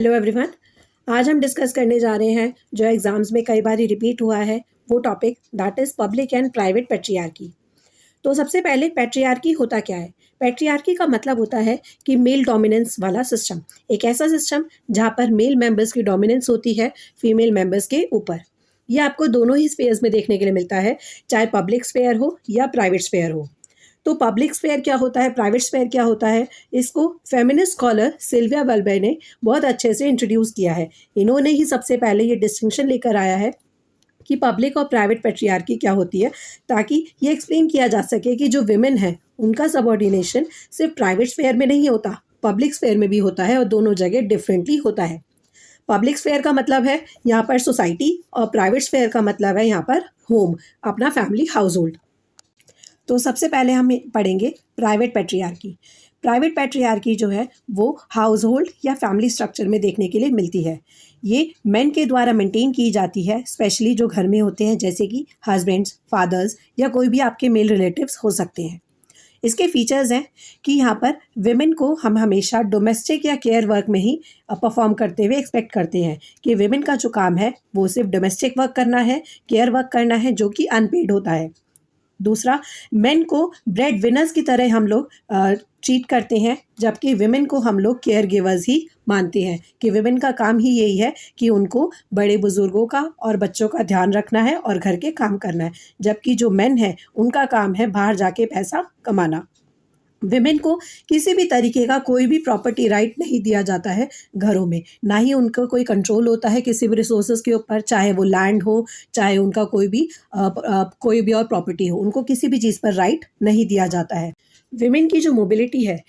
Hello everyone. आज हम discuss करने जा रहे हैं जो एग्ज़ाम्स में कई बार रिपीट हुआ है वो topic that is public and private patriarchy. तो सबसे पहले पैट्रियार्की होता क्या है? पैट्रियार्की का मतलब होता है कि मेल डोमिनेंस वाला सिस्टम, एक ऐसा सिस्टम जहाँ पर मेल मेंबर्स की डोमिनेंस होती है फीमेल मेंबर्स के ऊपर। ये आपको दोनों ही स्फेयर्स में देखने के लिए मिलता है, चाहे पब्लिक स्फेयर हो या प्राइवेट स्फेयर हो। तो पब्लिक स्फेयर क्या होता है, प्राइवेट स्फेयर क्या होता है, इसको फेमिनिस्ट स्कॉलर सिल्विया वेल्बे ने बहुत अच्छे से इंट्रोड्यूस किया है। इन्होंने ही सबसे पहले ये डिस्टिंक्शन लेकर आया है कि पब्लिक और प्राइवेट पैट्रियार्की क्या होती है, ताकि ये एक्सप्लेन किया जा सके कि जो विमेन है उनका सबऑर्डिनेशन सिर्फ प्राइवेट स्फेयर में नहीं होता, पब्लिक स्फेयर में भी होता है और दोनों जगह डिफरेंटली होता है। पब्लिक स्फेयर का मतलब है यहाँ पर सोसाइटी और प्राइवेट स्फेयर का मतलब है यहाँ पर होम, अपना फैमिली हाउस होल्ड। तो सबसे पहले हम पढ़ेंगे प्राइवेट पैट्रियार्की। प्राइवेट पैट्रियार्की जो है वो हाउस होल्ड या फैमिली स्ट्रक्चर में देखने के लिए मिलती है। ये मेन के द्वारा मेंटेन की जाती है, स्पेशली जो घर में होते हैं जैसे कि हस्बैंड्स, फादर्स या कोई भी आपके मेल रिलेटिव्स हो सकते हैं। इसके फीचर्स हैं कि यहाँ पर विमेन को हम हमेशा डोमेस्टिक या केयर वर्क में ही परफॉर्म करते हुए एक्सपेक्ट करते हैं कि विमेन का जो काम है वो सिर्फ डोमेस्टिक वर्क करना है, केयर वर्क करना है, जो कि अनपेड होता है। दूसरा, मेन को ब्रेड विनर्स की तरह हम लोग ट्रीट करते हैं, जबकि विमेन को हम लोग केयर गिवर्स ही मानते हैं कि विमेन का काम ही यही है कि उनको बड़े बुजुर्गों का और बच्चों का ध्यान रखना है और घर के काम करना है, जबकि जो मेन है उनका काम है बाहर जाके पैसा कमाना। विमेन को किसी भी तरीके का कोई भी प्रॉपर्टी राइट नहीं दिया जाता है घरों में, ना ही उनका कोई कंट्रोल होता है किसी भी रिसोर्सेज के ऊपर, चाहे वो लैंड हो, चाहे उनका कोई भी और प्रॉपर्टी हो, उनको किसी भी चीज़ पर राइट नहीं दिया जाता है। विमेन की जो मोबिलिटी है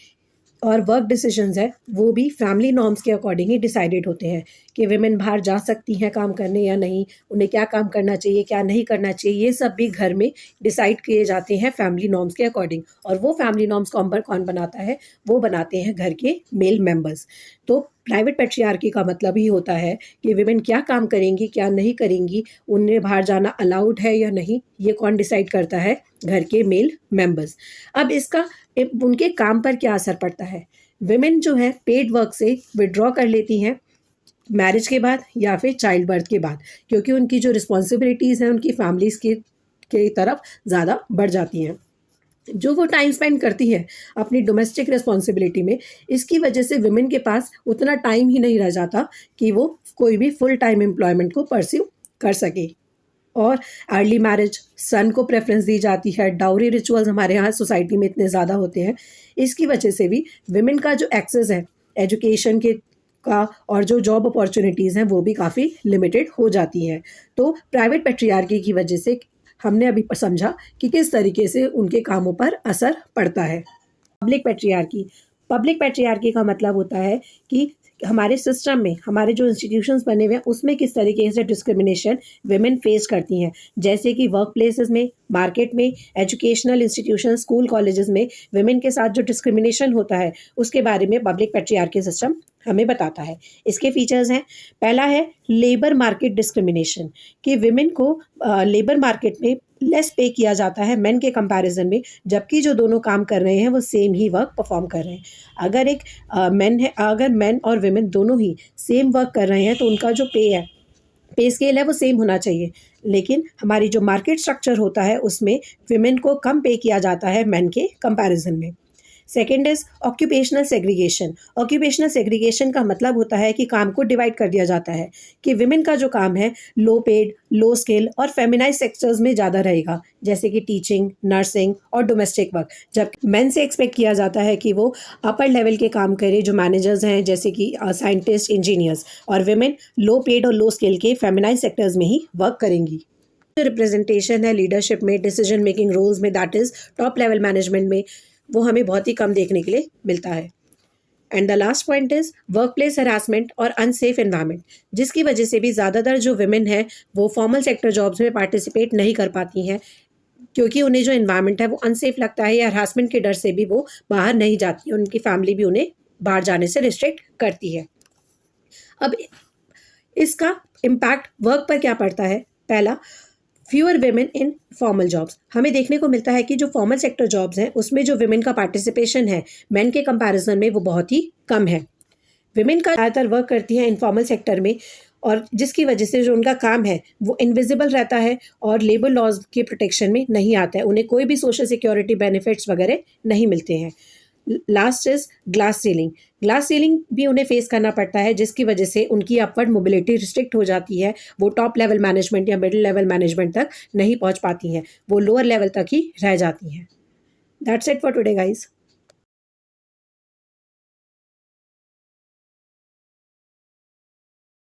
और वर्क डिसीजंस है वो भी फैमिली नॉर्म्स के अकॉर्डिंग ही डिसाइडेड होते हैं कि विमेन बाहर जा सकती हैं काम करने या नहीं, उन्हें क्या काम करना चाहिए, क्या नहीं करना चाहिए, ये सब भी घर में डिसाइड किए जाते हैं फैमिली नॉर्म्स के अकॉर्डिंग। और वो फैमिली नॉर्म्स कौन बनाता है, वो बनाते हैं घर के मेल मेंबर्स। तो प्राइवेट पैट्रियार्की का मतलब ही होता है कि विमेन क्या काम करेंगी, क्या नहीं करेंगी, उन्हें बाहर जाना अलाउड है या नहीं, ये कौन डिसाइड करता है, घर के मेल मेंबर्स। अब इसका उनके काम पर क्या असर पड़ता है। विमेन जो है पेड वर्क से विड्रॉ कर लेती हैं मैरिज के बाद या फिर चाइल्ड बर्थ के बाद, क्योंकि उनकी जो रिस्पॉन्सिबिलिटीज़ हैं उनकी फैमिलीज़ के तरफ ज़्यादा बढ़ जाती हैं। जो वो टाइम स्पेंड करती है अपनी डोमेस्टिक रिस्पॉन्सिबिलिटी में, इसकी वजह से विमेन के पास उतना टाइम ही नहीं रह जाता कि वो कोई भी फुल टाइम एम्प्लॉयमेंट को परस्यू कर सके। और अर्ली मैरिज, सन को प्रेफरेंस दी जाती है, डाउरी रिचुअल्स हमारे यहाँ सोसाइटी में इतने ज़्यादा होते हैं, इसकी वजह से भी विमेन का जो एक्सेस है एजुकेशन के का और जो जॉब अपॉर्चुनिटीज़ हैं वो भी काफ़ी लिमिटेड हो जाती हैं। तो प्राइवेट पैट्रियार्की की वजह से हमने अभी समझा कि किस तरीके से उनके कामों पर असर पड़ता है। पब्लिक पैट्रियार्की का मतलब होता है कि हमारे सिस्टम में, हमारे जो इंस्टीट्यूशंस बने हुए हैं उसमें किस तरीके से डिस्क्रिमिनेशन विमेन फेस करती हैं, जैसे कि वर्क प्लेसेस में, मार्केट में, एजुकेशनल इंस्टीट्यूशन, स्कूल कॉलेजेस में विमेन के साथ जो डिस्क्रिमिनेशन होता है उसके बारे में पब्लिक पैट्रियार्की सिस्टम हमें बताता है। इसके फीचर्स हैं, पहला है लेबर मार्केट डिस्क्रिमिनेशन, कि विमेन को लेबर मार्केट में लेस पे किया जाता है मेन के कंपैरिजन में, जबकि जो दोनों काम कर रहे हैं वो सेम ही वर्क परफॉर्म कर रहे हैं। अगर मेन और विमेन दोनों ही सेम वर्क कर रहे हैं तो उनका जो पे स्केल है वो सेम होना चाहिए, लेकिन हमारी जो मार्केट स्ट्रक्चर होता है उसमें विमेन को कम पे किया जाता है मेन के कंपैरिजन में। Second is occupational segregation. Occupational segregation का मतलब होता है कि काम को डिवाइड कर दिया जाता है कि विमेन का जो काम है लो पेड, लो स्किल और फेमिनाइज सेक्टर्स में ज़्यादा रहेगा, जैसे कि टीचिंग, नर्सिंग और डोमेस्टिक वर्क, जब मेन से एक्सपेक्ट किया जाता है कि वो अपर लेवल के काम करे, जो मैनेजर्स हैं जैसे कि साइंटिस्ट, इंजीनियर्स, और विमेन लो पेड और लो स्किल के फेमिनाइज सेक्टर्स में ही वर्क करेंगी। जो रिप्रेजेंटेशन है लीडरशिप में, डिसीजन मेकिंग रोल्स में, that is top level management में, वो हमें बहुत ही कम देखने के लिए मिलता है। And the last point is work place harassment और अनसेफ एनवायरनमेंट, जिसकी वजह से भी ज़्यादातर जो विमेन है वो फॉर्मल सेक्टर जॉब्स में पार्टिसिपेट नहीं कर पाती हैं, क्योंकि उन्हें जो एनवायरनमेंट है वो अनसेफ लगता है, या हरासमेंट के डर से भी वो बाहर नहीं जाती हैं, उनकी फैमिली भी उन्हें बाहर जाने से रिस्ट्रिक्ट करती है। अब इसका इम्पैक्ट वर्क पर क्या पड़ता है। पहला, fewer women in formal jobs. हमें देखने को मिलता है कि जो फॉर्मल सेक्टर जॉब्स हैं उसमें जो विमेन का पार्टिसिपेशन है मेन के कंपैरिजन में वो बहुत ही कम है। विमेन का ज़्यादातर वर्क करती हैं इनफॉर्मल सेक्टर में, और जिसकी वजह से जो उनका काम है वो इनविजिबल रहता है और लेबर लॉज के प्रोटेक्शन में नहीं आता है, उन्हें कोई भी सोशल सिक्योरिटी बेनिफिट्स वगैरह नहीं मिलते हैं। Last is glass ceiling. Glass ceiling भी उन्हें फेस करना पड़ता है, जिसकी वजह से उनकी अपवर्ड मोबिलिटी रिस्ट्रिक्ट हो जाती है, वो टॉप लेवल मैनेजमेंट या मिडिल लेवल मैनेजमेंट तक नहीं पहुंच पाती हैं, वो लोअर लेवल तक ही रह जाती हैं। That's it for today guys.